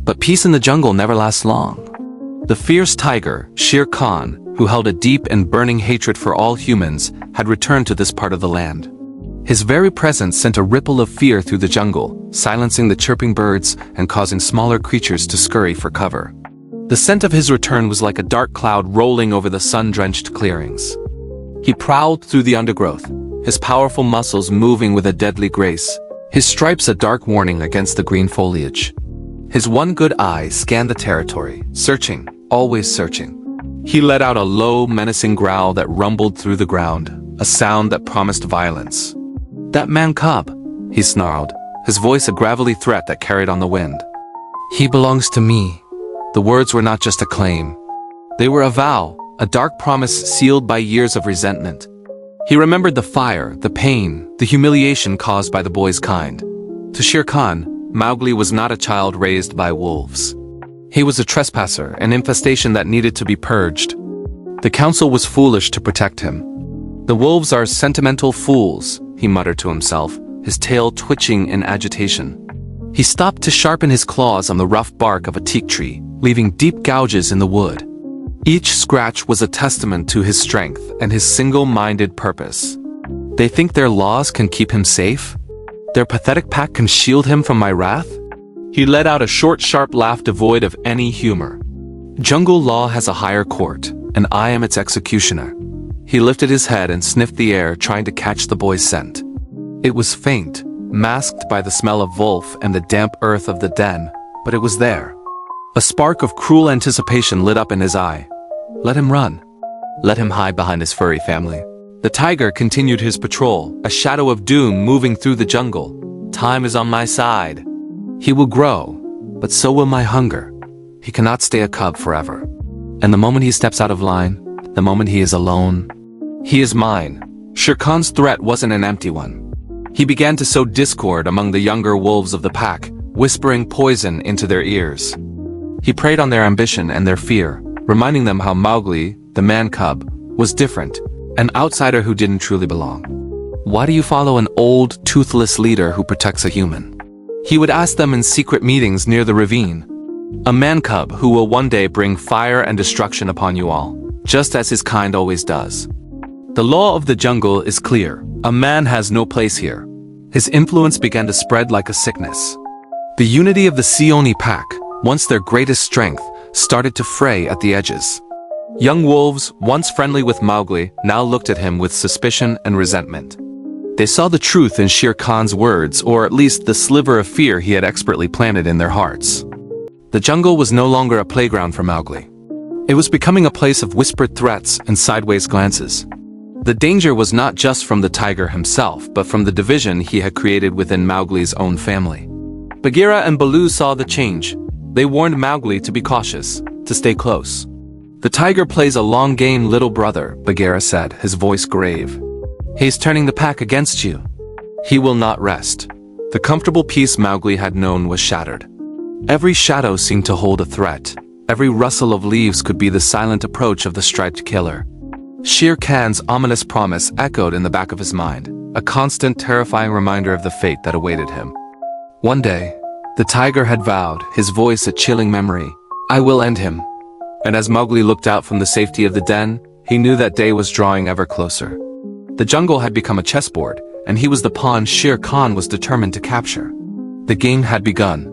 But peace in the jungle never lasts long. The fierce tiger, Shere Khan, who held a deep and burning hatred for all humans, had returned to this part of the land. His very presence sent a ripple of fear through the jungle, silencing the chirping birds and causing smaller creatures to scurry for cover. The scent of his return was like a dark cloud rolling over the sun-drenched clearings. He prowled through the undergrowth, his powerful muscles moving with a deadly grace, his stripes a dark warning against the green foliage. His one good eye scanned the territory, searching, always searching. He let out a low, menacing growl that rumbled through the ground, a sound that promised violence. "That man cub," he snarled, his voice a gravelly threat that carried on the wind. "He belongs to me." The words were not just a claim. They were a vow, a dark promise sealed by years of resentment. He remembered the fire, the pain, the humiliation caused by the boy's kind. To Shere Khan, Mowgli was not a child raised by wolves. He was a trespasser, an infestation that needed to be purged. The council was foolish to protect him. "The wolves are sentimental fools," he muttered to himself, his tail twitching in agitation. He stopped to sharpen his claws on the rough bark of a teak tree, leaving deep gouges in the wood. Each scratch was a testament to his strength and his single-minded purpose. "They think their laws can keep him safe? Their pathetic pack can shield him from my wrath?" He let out a short, sharp laugh devoid of any humor. "Jungle law has a higher court, and I am its executioner." He lifted his head and sniffed the air, trying to catch the boy's scent. It was faint, masked by the smell of wolf and the damp earth of the den, but it was there. A spark of cruel anticipation lit up in his eye. Let him run. Let him hide behind his furry family. The tiger continued his patrol, a shadow of doom moving through the jungle. "Time is on my side. He will grow, but so will my hunger. He cannot stay a cub forever. And the moment he steps out of line, the moment he is alone, he is mine." Shere Khan's threat wasn't an empty one. He began to sow discord among the younger wolves of the pack, whispering poison into their ears. He preyed on their ambition and their fear, reminding them how Mowgli, the man-cub, was different, an outsider who didn't truly belong. "Why do you follow an old, toothless leader who protects a human?" He would ask them in secret meetings near the ravine. "A man-cub who will one day bring fire and destruction upon you all, just as his kind always does. The law of the jungle is clear. A man has no place here." His influence began to spread like a sickness. The unity of the Seoni pack, once their greatest strength, started to fray at the edges. Young wolves, once friendly with Mowgli, now looked at him with suspicion and resentment. They saw the truth in Shere Khan's words, or at least the sliver of fear he had expertly planted in their hearts. The jungle was no longer a playground for Mowgli. It was becoming a place of whispered threats and sideways glances. The danger was not just from the tiger himself, but from the division he had created within Mowgli's own family. Bagheera and Baloo saw the change. They warned Mowgli to be cautious, to stay close. "The tiger plays a long game, little brother," Bagheera said, his voice grave. "He's turning the pack against you. He will not rest." The comfortable peace Mowgli had known was shattered. Every shadow seemed to hold a threat. Every rustle of leaves could be the silent approach of the striped killer. Shere Khan's ominous promise echoed in the back of his mind, a constant, terrifying reminder of the fate that awaited him. One day, the tiger had vowed, his voice a chilling memory, "I will end him." And as Mowgli looked out from the safety of the den, he knew that day was drawing ever closer. The jungle had become a chessboard, and he was the pawn Shere Khan was determined to capture. The game had begun.